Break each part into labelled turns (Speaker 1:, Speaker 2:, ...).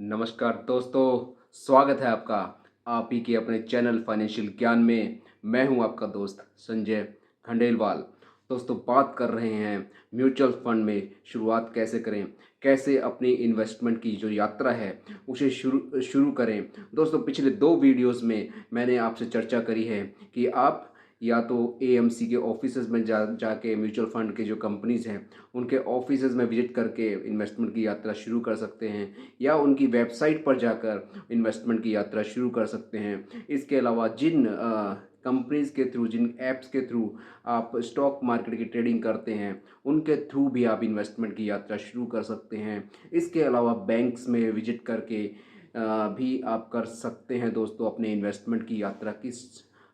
Speaker 1: नमस्कार दोस्तों, स्वागत है आपका आप ही के अपने चैनल फाइनेंशियल ज्ञान में। मैं हूं आपका दोस्त संजय खंडेलवाल। दोस्तों, बात कर रहे हैं म्यूचुअल फंड में शुरुआत कैसे करें, कैसे अपनी इन्वेस्टमेंट की जो यात्रा है उसे शुरू शुरू करें। दोस्तों, पिछले 2 वीडियोस में मैंने आपसे चर्चा करी है कि आप या तो एएमसी के ऑफिसेज में जाके म्यूचुअल फंड के जो कंपनीज़ हैं उनके ऑफिसेज में विजिट करके इन्वेस्टमेंट की यात्रा शुरू कर सकते हैं, या उनकी वेबसाइट पर जाकर इन्वेस्टमेंट की यात्रा शुरू कर सकते हैं। इसके अलावा जिन कंपनीज़ के थ्रू, जिन ऐप्स के थ्रू आप स्टॉक मार्केट की ट्रेडिंग करते हैं उनके थ्रू भी आप इन्वेस्टमेंट की यात्रा शुरू कर सकते हैं। इसके अलावा बैंक्स में विजिट करके भी आप कर सकते हैं दोस्तों, अपने इन्वेस्टमेंट की यात्रा की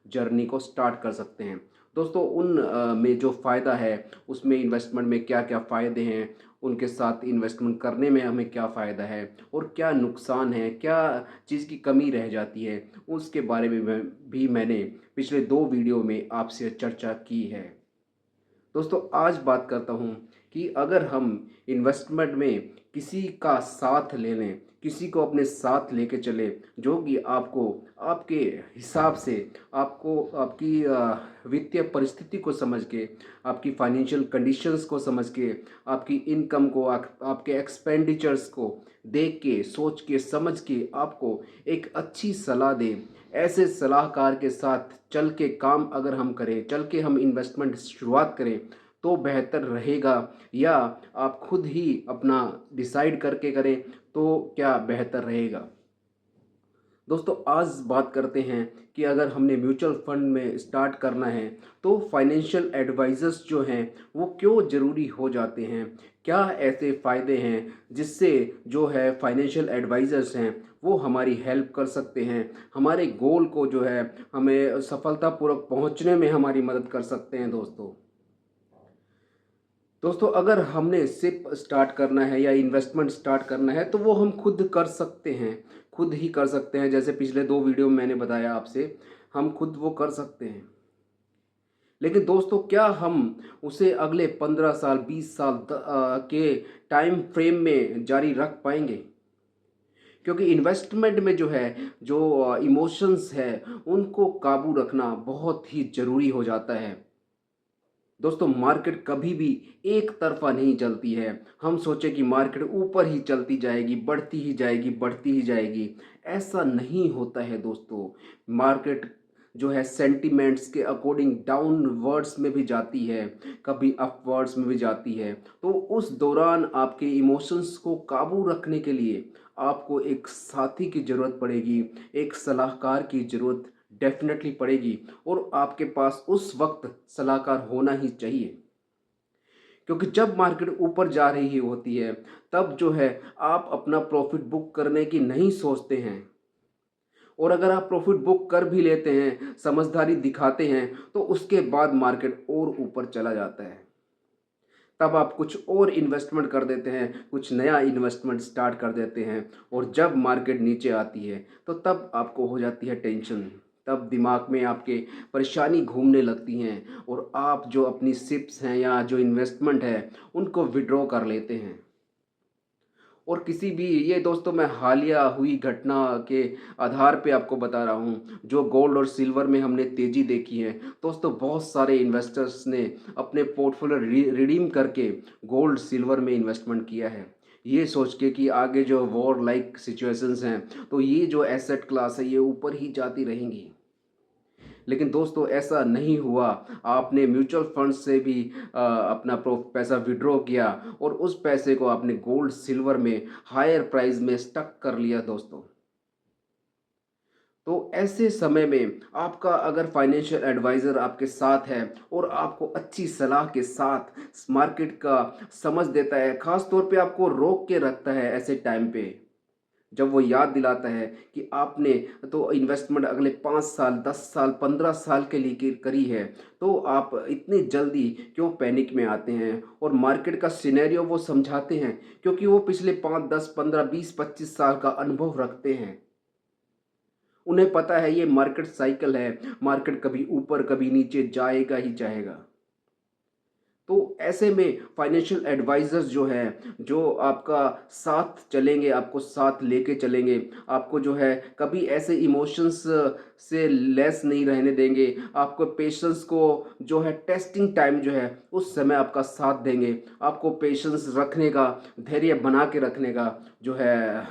Speaker 1: जर्नी को स्टार्ट कर सकते हैं। दोस्तों, उन में जो फ़ायदा है उसमें इन्वेस्टमेंट में क्या क्या फ़ायदे हैं, उनके साथ इन्वेस्टमेंट करने में हमें क्या फ़ायदा है और क्या नुकसान है, क्या चीज़ की कमी रह जाती है, उसके बारे में भी मैंने पिछले 2 वीडियो में आपसे चर्चा की है। दोस्तों, आज बात करता हूँ कि अगर हम इन्वेस्टमेंट में किसी का साथ ले लें, किसी को अपने साथ लेके चले जो कि आपको आपके हिसाब से, आपको आपकी वित्तीय परिस्थिति को समझ के, आपकी फाइनेंशियल कंडीशंस को समझ के, आपकी इनकम को, आपके एक्सपेंडिचर्स को देख के, सोच के, समझ के आपको एक अच्छी सलाह दे। ऐसे सलाहकार के साथ चल के काम अगर हम करें, चल के हम इन्वेस्टमेंट शुरुआत करें तो बेहतर रहेगा, या आप खुद ही अपना डिसाइड करके करें तो क्या बेहतर रहेगा। दोस्तों, आज बात करते हैं कि अगर हमने म्यूचुअल फंड में स्टार्ट करना है तो फाइनेंशियल एडवाइज़र्स जो हैं वो क्यों ज़रूरी हो जाते हैं। क्या ऐसे फ़ायदे हैं जिससे जो है फाइनेंशियल एडवाइज़र्स हैं वो हमारी हेल्प कर सकते हैं, हमारे गोल को जो है हमें सफलतापूर्वक पहुंचने में हमारी मदद कर सकते हैं। दोस्तों, अगर हमने सिप स्टार्ट करना है या इन्वेस्टमेंट स्टार्ट करना है तो वो हम खुद कर सकते हैं, खुद ही कर सकते हैं। जैसे पिछले 2 वीडियो में मैंने बताया आपसे, हम खुद वो कर सकते हैं। लेकिन दोस्तों, क्या हम उसे अगले 15 साल 20 साल के टाइम फ्रेम में जारी रख पाएंगे? क्योंकि इन्वेस्टमेंट में जो है, जो इमोशंस है उनको काबू रखना बहुत ही ज़रूरी हो जाता है। दोस्तों, मार्केट कभी भी एक तरफा नहीं चलती है। हम सोचे कि मार्केट ऊपर ही चलती जाएगी, बढ़ती ही जाएगी, बढ़ती ही जाएगी, ऐसा नहीं होता है दोस्तों। मार्केट जो है सेंटिमेंट्स के अकॉर्डिंग डाउनवर्ड्स में भी जाती है, कभी अपवर्ड्स में भी जाती है। तो उस दौरान आपके इमोशंस को काबू रखने के लिए आपको एक साथी की ज़रूरत पड़ेगी, एक सलाहकार की ज़रूरत डेफ़िनेटली पड़ेगी, और आपके पास उस वक़्त सलाहकार होना ही चाहिए। क्योंकि जब मार्केट ऊपर जा रही होती है, तब जो है आप अपना प्रॉफ़िट बुक करने की नहीं सोचते हैं, और अगर आप प्रॉफ़िट बुक कर भी लेते हैं, समझदारी दिखाते हैं, तो उसके बाद मार्केट और ऊपर चला जाता है। तब आप कुछ और इन्वेस्टमेंट कर देते हैं, कुछ नया इन्वेस्टमेंट स्टार्ट कर देते हैं, और जब मार्केट नीचे आती है तो तब आपको हो जाती है टेंशन। तब दिमाग में आपके परेशानी घूमने लगती हैं और आप जो अपनी सिप्स हैं या जो इन्वेस्टमेंट है उनको विड्रॉ कर लेते हैं। और किसी भी, ये दोस्तों मैं हालिया हुई घटना के आधार पे आपको बता रहा हूँ, जो गोल्ड और सिल्वर में हमने तेज़ी देखी है। दोस्तों, बहुत सारे इन्वेस्टर्स ने अपने पोर्टफोलियो रिडीम करके गोल्ड सिल्वर में इन्वेस्टमेंट किया है, ये सोच के कि आगे जो वॉर लाइक सिचुएशंस हैं तो ये जो एसेट क्लास है ये ऊपर ही जाती रहेंगी। लेकिन दोस्तों, ऐसा नहीं हुआ। आपने म्यूचुअल फंड से भी अपना पैसा विड्रॉ किया और उस पैसे को आपने गोल्ड सिल्वर में हायर प्राइस में स्टक कर लिया दोस्तों। तो ऐसे समय में आपका अगर फाइनेंशियल एडवाइज़र आपके साथ है और आपको अच्छी सलाह के साथ मार्केट का समझ देता है, ख़ास तौर पे आपको रोक के रखता है ऐसे टाइम पे, जब वो याद दिलाता है कि आपने तो इन्वेस्टमेंट अगले 5 साल, 10 साल, 15 साल के लिए करी है, तो आप इतनी जल्दी क्यों पैनिक में आते हैं, और मार्केट का सिनेरियो वो समझाते हैं क्योंकि वो पिछले 5, 10, 15, 20, 25 साल का अनुभव रखते हैं। उन्हें पता है ये मार्केट साइकिल है, मार्केट कभी ऊपर कभी नीचे जाएगा ही जाएगा। तो ऐसे में फाइनेंशियल एडवाइज़र्स जो हैं, जो आपका साथ चलेंगे, आपको साथ लेके चलेंगे, आपको जो है कभी ऐसे इमोशंस से लेस नहीं रहने देंगे, आपको पेशेंस को जो है टेस्टिंग टाइम जो है, उस समय आपका साथ देंगे, आपको पेशेंस रखने का, धैर्य बना के रखने का जो है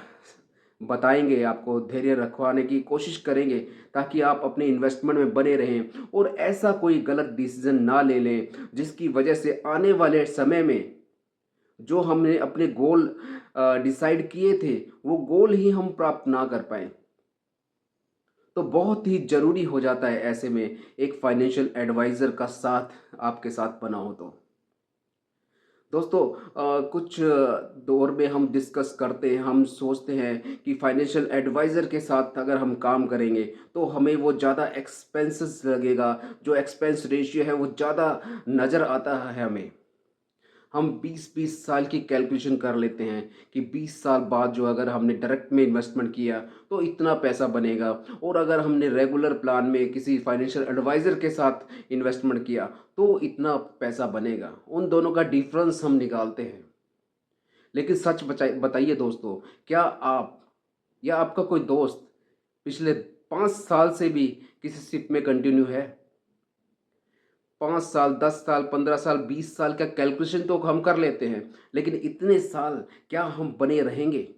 Speaker 1: बताएँगे, आपको धैर्य रखवाने की कोशिश करेंगे ताकि आप अपने इन्वेस्टमेंट में बने रहें और ऐसा कोई गलत डिसीज़न ना ले लें, जिसकी वजह से आने वाले समय में जो हमने अपने गोल डिसाइड किए थे, वो गोल ही हम प्राप्त ना कर पाएँ। तो बहुत ही ज़रूरी हो जाता है ऐसे में एक फाइनेंशियल एडवाइज़र का साथ आपके साथ बना हो तो। दोस्तों कुछ दौर में हम डिस्कस करते हैं, हम सोचते हैं कि फाइनेंशियल एडवाइज़र के साथ अगर हम काम करेंगे तो हमें वो ज़्यादा एक्सपेंसेस लगेगा, जो एक्सपेंस रेशियो है वो ज़्यादा नज़र आता है हमें। हम 20-20 साल की कैलकुलेशन कर लेते हैं कि 20 साल बाद जो अगर हमने डायरेक्ट में इन्वेस्टमेंट किया तो इतना पैसा बनेगा, और अगर हमने रेगुलर प्लान में किसी फाइनेंशियल एडवाइज़र के साथ इन्वेस्टमेंट किया तो इतना पैसा बनेगा। उन दोनों का डिफरेंस हम निकालते हैं। लेकिन सच बताइए दोस्तों, क्या आप या आपका कोई दोस्त पिछले 5 साल से भी किसी शिप में कंटिन्यू है? 5 साल, 10 साल, 15 साल, 20 साल का कैलकुलेशन तो हम कर लेते हैं, लेकिन इतने साल क्या हम बने रहेंगे?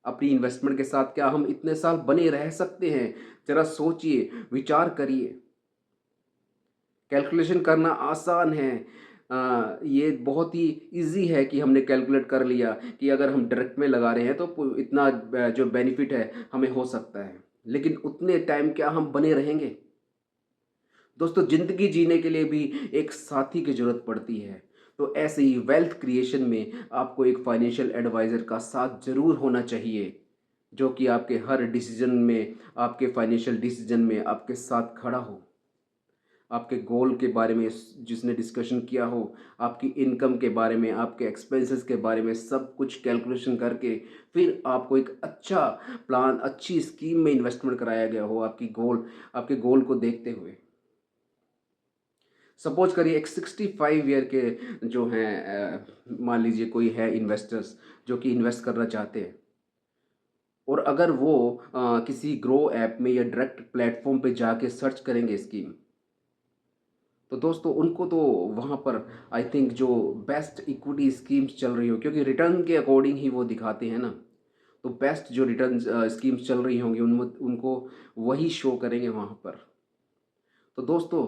Speaker 1: अपनी इन्वेस्टमेंट के साथ क्या हम इतने साल बने रह सकते हैं? ज़रा सोचिए, विचार करिए। कैलकुलेशन करना आसान है। ये बहुत ही ईज़ी है कि हमने कैलकुलेट कर लिया कि अगर हम डायरेक्ट में लगा रहे हैं तो इतना जो बेनिफिट है हमें हो सकता है। लेकिन उतने टाइम क्या हम बने रहेंगे? दोस्तों ज़िंदगी जीने के लिए भी एक साथी की ज़रूरत पड़ती है। तो ऐसे ही वेल्थ क्रिएशन में आपको एक फाइनेंशियल एडवाइज़र का साथ ज़रूर होना चाहिए, जो कि आपके हर डिसीज़न में, आपके फाइनेंशियल डिसीज़न में आपके साथ खड़ा हो। आपके गोल के बारे में जिसने डिस्कशन किया हो, आपकी इनकम के बारे में, आपके एक्सपेंसेस के बारे में सब कुछ कैलकुलेशन करके फिर आपको एक अच्छा प्लान, अच्छी स्कीम में इन्वेस्टमेंट कराया गया हो आपके गोल को देखते हुए। सपोज करिए एक 65 ईयर के जो हैं मान लीजिए कोई है इन्वेस्टर्स जो कि इन्वेस्ट करना चाहते हैं, और अगर वो किसी ग्रो ऐप में या डायरेक्ट प्लेटफॉर्म पे जाके सर्च करेंगे स्कीम, तो दोस्तों उनको तो वहाँ पर आई थिंक जो बेस्ट इक्विटी स्कीम्स चल रही हो, क्योंकि रिटर्न के अकॉर्डिंग ही वो दिखाते हैं ना, तो बेस्ट जो रिटर्न स्कीम्स चल रही होंगी उनको वही शो करेंगे वहाँ पर। तो दोस्तों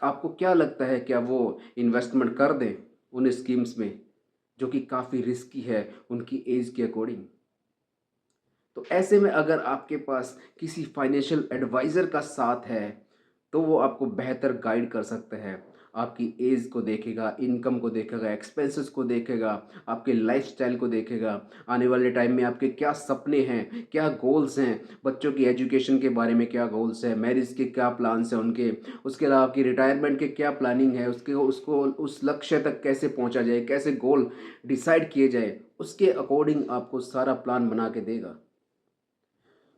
Speaker 1: आपको क्या लगता है, क्या वो इन्वेस्टमेंट कर दें उन स्कीम्स में जो कि काफ़ी रिस्की है उनकी एज के अकॉर्डिंग? तो ऐसे में अगर आपके पास किसी फाइनेंशियल एडवाइज़र का साथ है, तो वो आपको बेहतर गाइड कर सकता है। आपकी एज को देखेगा, इनकम को देखेगा, एक्सपेंसेस को देखेगा, आपके लाइफ़स्टाइल को देखेगा, आने वाले टाइम में आपके क्या सपने हैं, क्या गोल्स हैं, बच्चों की एजुकेशन के बारे में क्या गोल्स हैं, मैरिज के क्या प्लान्स हैं उनके, उसके अलावा आपकी रिटायरमेंट के क्या प्लानिंग है, उसको उस लक्ष्य तक कैसे पहुँचा जाए, कैसे गोल डिसाइड किए जाए, उसके अकॉर्डिंग आपको सारा प्लान बना के देगा।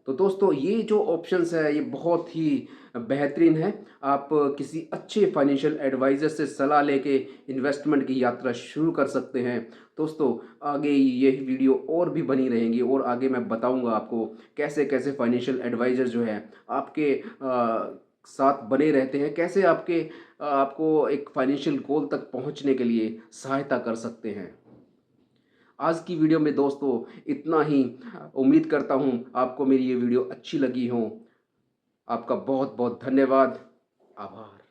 Speaker 1: तो दोस्तों ये जो ऑप्शंस है ये बहुत ही बेहतरीन है। आप किसी अच्छे फाइनेंशियल एडवाइज़र से सलाह लेके इन्वेस्टमेंट की यात्रा शुरू कर सकते हैं। दोस्तों आगे ये वीडियो और भी बनी रहेंगी और आगे मैं बताऊंगा आपको कैसे-कैसे फाइनेंशियल एडवाइज़र जो है आपके साथ बने रहते हैं, कैसे आपको एक फाइनेंशियल गोल तक पहुंचने के लिए सहायता कर सकते हैं। आज की वीडियो में दोस्तों इतना ही। उम्मीद करता हूँ आपको मेरी ये वीडियो अच्छी लगी हो। आपका बहुत बहुत धन्यवाद। आभार।